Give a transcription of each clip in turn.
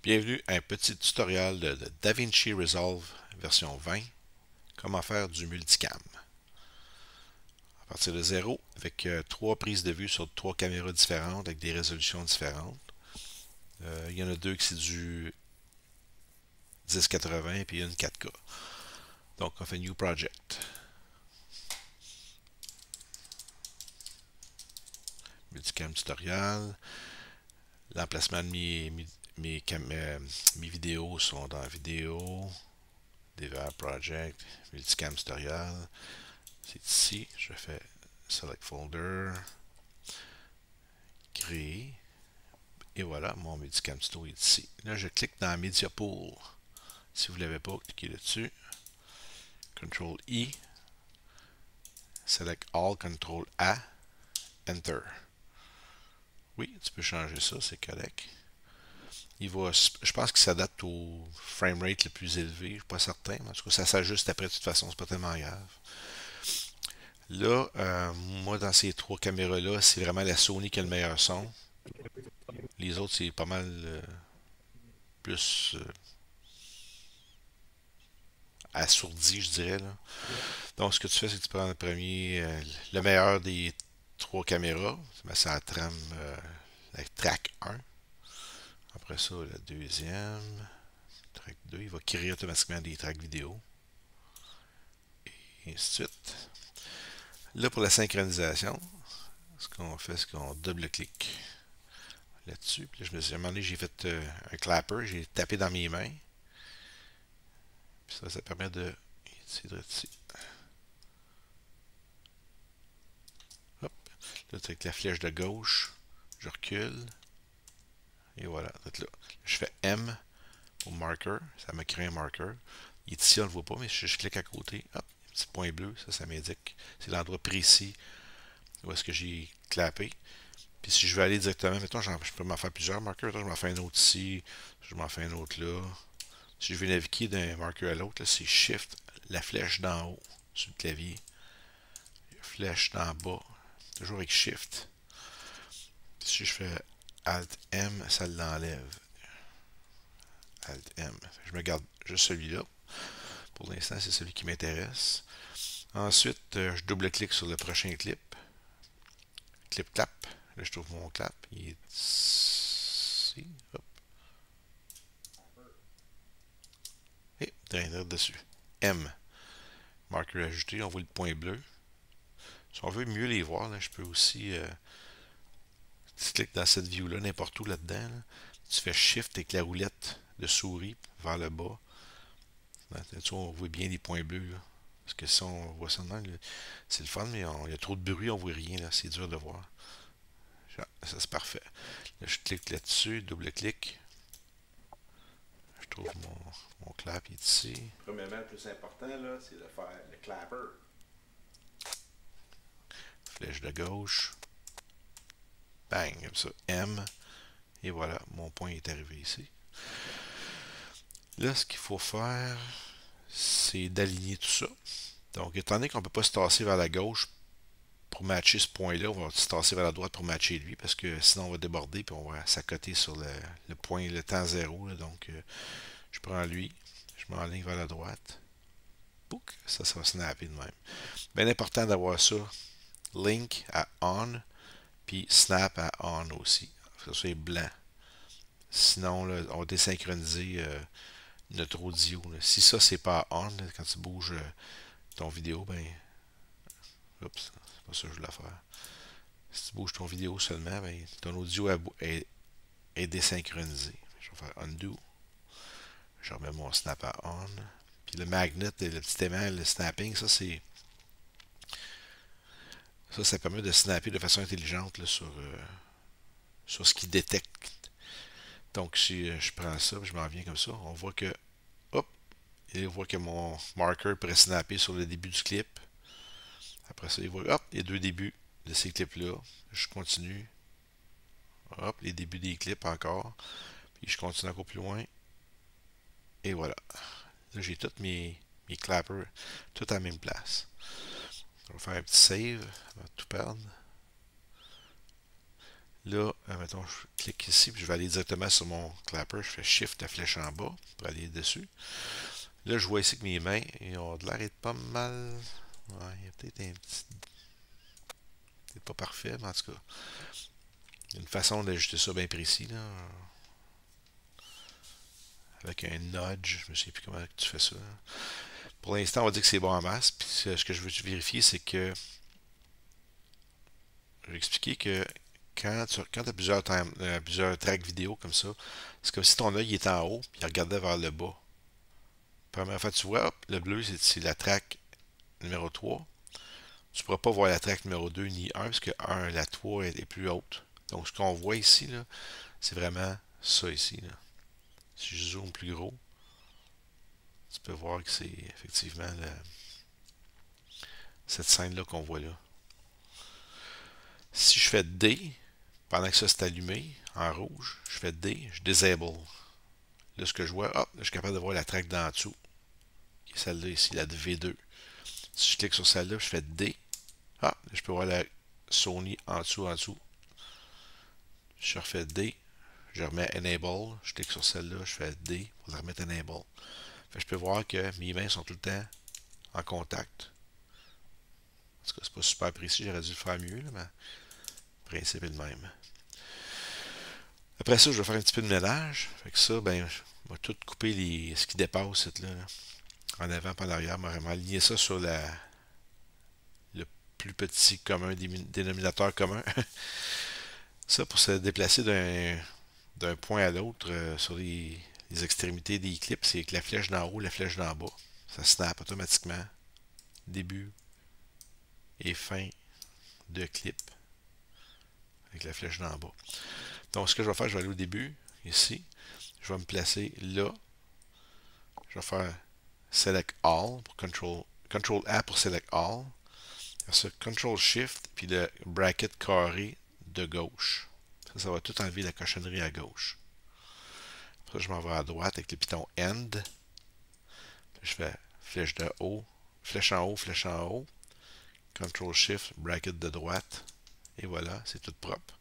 Bienvenue à un petit tutoriel de DaVinci Resolve version 20, comment faire du multicam. À partir de zéro, avec trois prises de vue sur trois caméras différentes avec des résolutions différentes. Il y en a deux qui c'est du 1080 et puis une 4K. Donc on fait New Project. Multicam tutorial. L'emplacement de mes vidéos sont dans vidéo, DVR Project, Multicam tutorial. C'est ici, je fais Select Folder, créer, et voilà, mon Multicam Tuto est ici. Là, je clique dans Media Pool. Si vous ne l'avez pas, cliquez là-dessus. Ctrl I, Select All, Ctrl A, Enter. Oui, tu peux changer ça, c'est correct. Je pense qu'il s'adapte au framerate le plus élevé, je ne suis pas certain, mais en tout cas, ça s'ajuste après de toute façon, c'est pas tellement grave. Là, moi, dans ces trois caméras-là, c'est vraiment la Sony qui a le meilleur son. Les autres, c'est pas mal plus assourdi, je dirais. Là. Donc, ce que tu fais, c'est que tu prends le premier, le meilleur des trois caméras. Tu mets ça à la trame, la track 1. Après ça, la deuxième, track 2. Il va créer automatiquement des tracks vidéo. Et ainsi de suite. Là, pour la synchronisation, ce qu'on fait, c'est qu'on double-clique là-dessus. Puis là, je me suis demandé, j'ai fait un clapper, j'ai tapé dans mes mains. Puis ça permet de. Ici. Hop. Là, avec la flèche de gauche, je recule. Et voilà. Là, je fais M au marker. Ça me crée un marker. Il est ici, on ne le voit pas, mais je clique à côté. Hop, un petit point bleu. Ça m'indique. C'est l'endroit précis où est-ce que j'ai clapé. Puis si je veux aller directement, mettons, je peux m'en faire plusieurs marqueurs. Je m'en fais un autre ici. Je m'en fais un autre là. Si je veux naviguer d'un marqueur à l'autre, c'est Shift, la flèche d'en haut sur le clavier. Flèche d'en bas. Toujours avec Shift. Si je fais Alt M, ça l'enlève. Alt M. Je me garde juste celui-là. Pour l'instant, c'est celui qui m'intéresse. Ensuite, je double-clique sur le prochain clip. Clip clap. Là, je trouve mon clap. Il est ici. Hop. Et derrière dessus. M. Marqueur ajouté. On voit le point bleu. Si on veut mieux les voir, là, je peux aussi. Tu cliques dans cette view-là, n'importe où là-dedans. Là. Tu fais Shift avec la roulette de souris vers le bas. Là, on voit bien les points bleus. Là. Parce que si on voit ça dedans, c'est le fun, mais il y a trop de bruit, on voit rien. Là, c'est dur de voir. Ça, c'est parfait. Là, je clique là-dessus, double-clic. Je trouve mon clap ici. Premièrement, le plus important, là, c'est de faire le clapper. Flèche de gauche. Bang, comme ça. M. Et voilà, mon point est arrivé ici. Là, ce qu'il faut faire, c'est d'aligner tout ça. Donc, étant donné qu'on ne peut pas se tasser vers la gauche pour matcher ce point-là, on va se tasser vers la droite pour matcher lui, parce que sinon on va déborder et on va s'accoter sur le point, le temps zéro. Là. Donc, je prends lui, je m'enligne vers la droite. Pouc, ça va snapper de même. Bien important d'avoir ça, link à on, puis snap à on aussi. Ça soit blanc. Sinon, là, on va désynchroniser notre audio. Là. Si ça, c'est pas on, là, quand tu bouges ton vidéo, ben. Oups, c'est pas ça que je voulais faire. Si tu bouges ton vidéo seulement, ben, ton audio est désynchronisé. Je vais faire undo. Je remets mon snap à on. Puis le magnet, le petit aimant, le snapping, ça permet de snapper de façon intelligente là, sur ce qu'il détecte. Donc si je prends ça, je m'en viens comme ça, on voit que hop, et on voit que mon marker pourrait snapper sur le début du clip. Après ça, il voit hop, les deux débuts de ces clips-là. Je continue. Hop, les débuts des clips encore. Puis je continue encore plus loin. Et voilà. Là, j'ai tous mes clappers tout à la même place. On va faire un petit save. On va tout perdre. Là, mettons, je clique ici, puis je vais aller directement sur mon clapper. Je fais Shift, la flèche en bas pour aller dessus. Là, je vois ici que mes mains, ils ont de l'air d'être pas mal. Ouais, il y a peut-être un petit. C'est pas parfait, mais en tout cas, il y a une façon d'ajuster ça bien précis, là. Avec un nudge, je ne sais plus comment tu fais ça. Pour l'instant, on va dire que c'est bon en masse. Puis ce que je veux vérifier, c'est que je vais expliquer que quand tu as plusieurs tracks vidéo comme ça, c'est comme si ton œil était en haut et il regardait vers le bas. Première fois, tu vois, hop, le bleu, c'est la track numéro 3. Tu ne pourras pas voir la track numéro 2 ni 1 parce que la 3 est plus haute. Donc, ce qu'on voit ici, là, c'est vraiment ça ici. Là. Si je zoome plus gros, tu peux voir que c'est effectivement cette scène-là qu'on voit là. Si je fais D, pendant que ça c'est allumé en rouge, je fais D, je disable. Là, ce que je vois, hop, là, je suis capable de voir la track d'en dessous, qui est celle-là ici, la V2. Si je clique sur celle-là, je fais D. Ah, là, je peux voir la Sony en dessous. Je refais D, je remets Enable, je clique sur celle-là, je fais D pour la remettre Enable. Fait que je peux voir que mes mains sont tout le temps en contact. En tout cas, c'est pas super précis, j'aurais dû le faire mieux, là, mais le principe est le même. Après ça, je vais faire un petit peu de ménage. Fait que ça, ben, je vais tout couper ce qui dépasse là, en avant et en arrière. Je vais aligner ça sur le plus petit dénominateur commun. Ça, pour se déplacer d'un point à l'autre sur les extrémités des clips, c'est avec la flèche d'en haut, la flèche d'en bas. Ça snap automatiquement. Début et fin de clip avec la flèche d'en bas. Donc, ce que je vais faire, je vais aller au début, ici. Je vais me placer là. Je vais faire Select All pour Control A pour Select All. Ça, Control Shift, puis le bracket carré de gauche. Ça va tout enlever la cochonnerie à gauche. Après, je m'en vais à droite avec le piton End. Puis je fais flèche de haut, flèche en haut, flèche en haut. Control Shift, bracket de droite. Et voilà, c'est tout propre.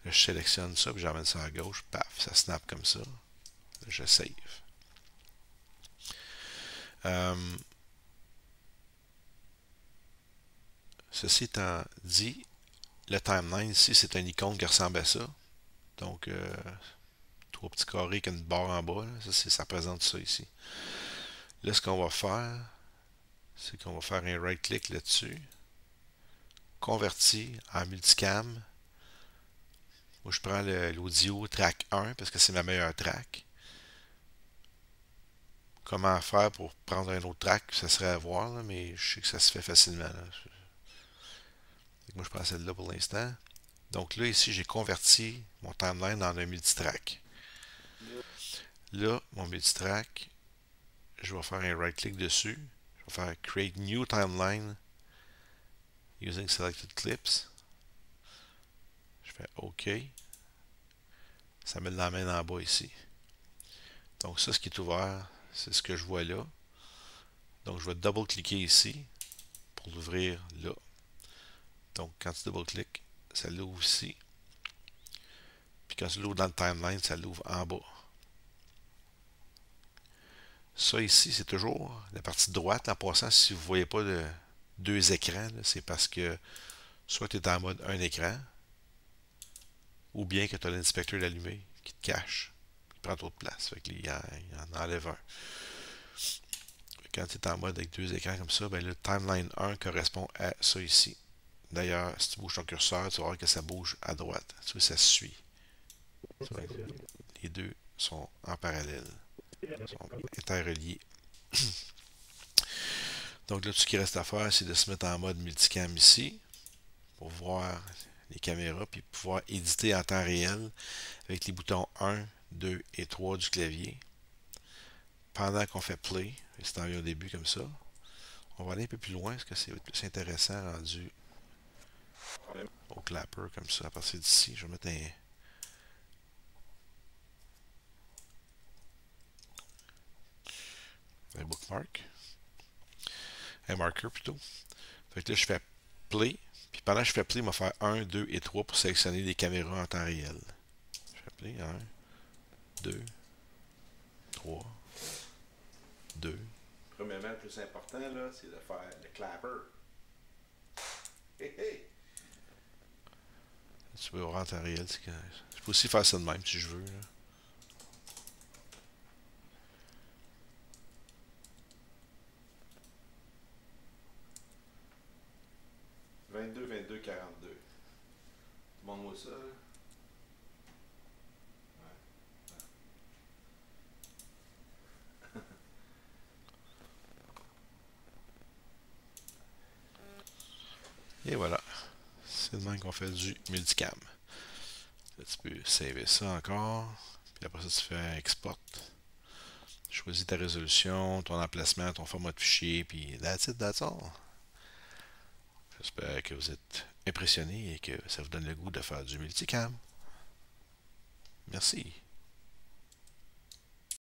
Là, je sélectionne ça, puis j'emmène ça à gauche. Paf, ça snap comme ça. Là, je save. Ceci étant dit, le timeline ici, c'est un icône qui ressemble à ça. Donc, trois petits carrés avec une barre en bas. Là. Ça représente ça ici. Là, ce qu'on va faire, c'est qu'on va faire un right-click là-dessus. Convertir en multicam. Moi, je prends l'audio track 1 parce que c'est ma meilleure track. Comment faire pour prendre un autre track, ça serait à voir, là, mais je sais que ça se fait facilement. Là. Moi, je prends celle-là pour l'instant. Donc là, ici, j'ai converti mon timeline en un multitrack. Là, mon multitrack, je vais faire un right-click dessus. Je vais faire Create New Timeline using Selected Clips. Je fais OK. Ça me l'emmène en bas ici. Donc ça, ce qui est ouvert, c'est ce que je vois là. Donc je vais double-cliquer ici pour l'ouvrir là. Donc quand tu double-cliques, ça l'ouvre ici. Puis quand tu l'ouvres dans le timeline, ça l'ouvre en bas. Ça ici, c'est toujours la partie droite. En passant, si vous ne voyez pas deux écrans, c'est parce que soit tu es en mode un écran, ou bien que tu as l'inspecteur allumé qui te cache. Il prend trop de place. Fait qu'il en enlève un. Quand tu es en mode avec deux écrans comme ça, ben le timeline 1 correspond à ça ici. D'ailleurs, si tu bouges ton curseur, tu vas voir que ça bouge à droite. Tu vois, ça se suit. Les deux sont en parallèle. Ils sont interreliés. Donc là, tout ce qui reste à faire, c'est de se mettre en mode multicam ici pour voir les caméras puis pouvoir éditer en temps réel avec les boutons 1, 2 et 3 du clavier. Pendant qu'on fait play, c'est en au début comme ça, on va aller un peu plus loin parce que c'est plus intéressant rendu au clapper comme ça. À partir d'ici, je vais mettre un bookmark. Un marker plutôt. Fait que là, je fais play, Puis pendant que je fais play, il va faire 1, 2 et 3 pour sélectionner les caméras en temps réel. Je fais play 1, 2, 3, 2. Premièrement, le plus important, là, c'est de faire le clapper. Hey, hey. Tu peux voir en temps réel. Je peux aussi faire ça de même si je veux. Là. « 22, 22, 42. » Montre-moi ça. Là. Et voilà. C'est le même qu'on fait du multicam. Là, tu peux saver ça encore. Puis après ça, tu fais export. Choisis ta résolution, ton emplacement, ton format de fichier, puis that's it, that's all. J'espère que vous êtes impressionnés et que ça vous donne le goût de faire du multicam. Merci.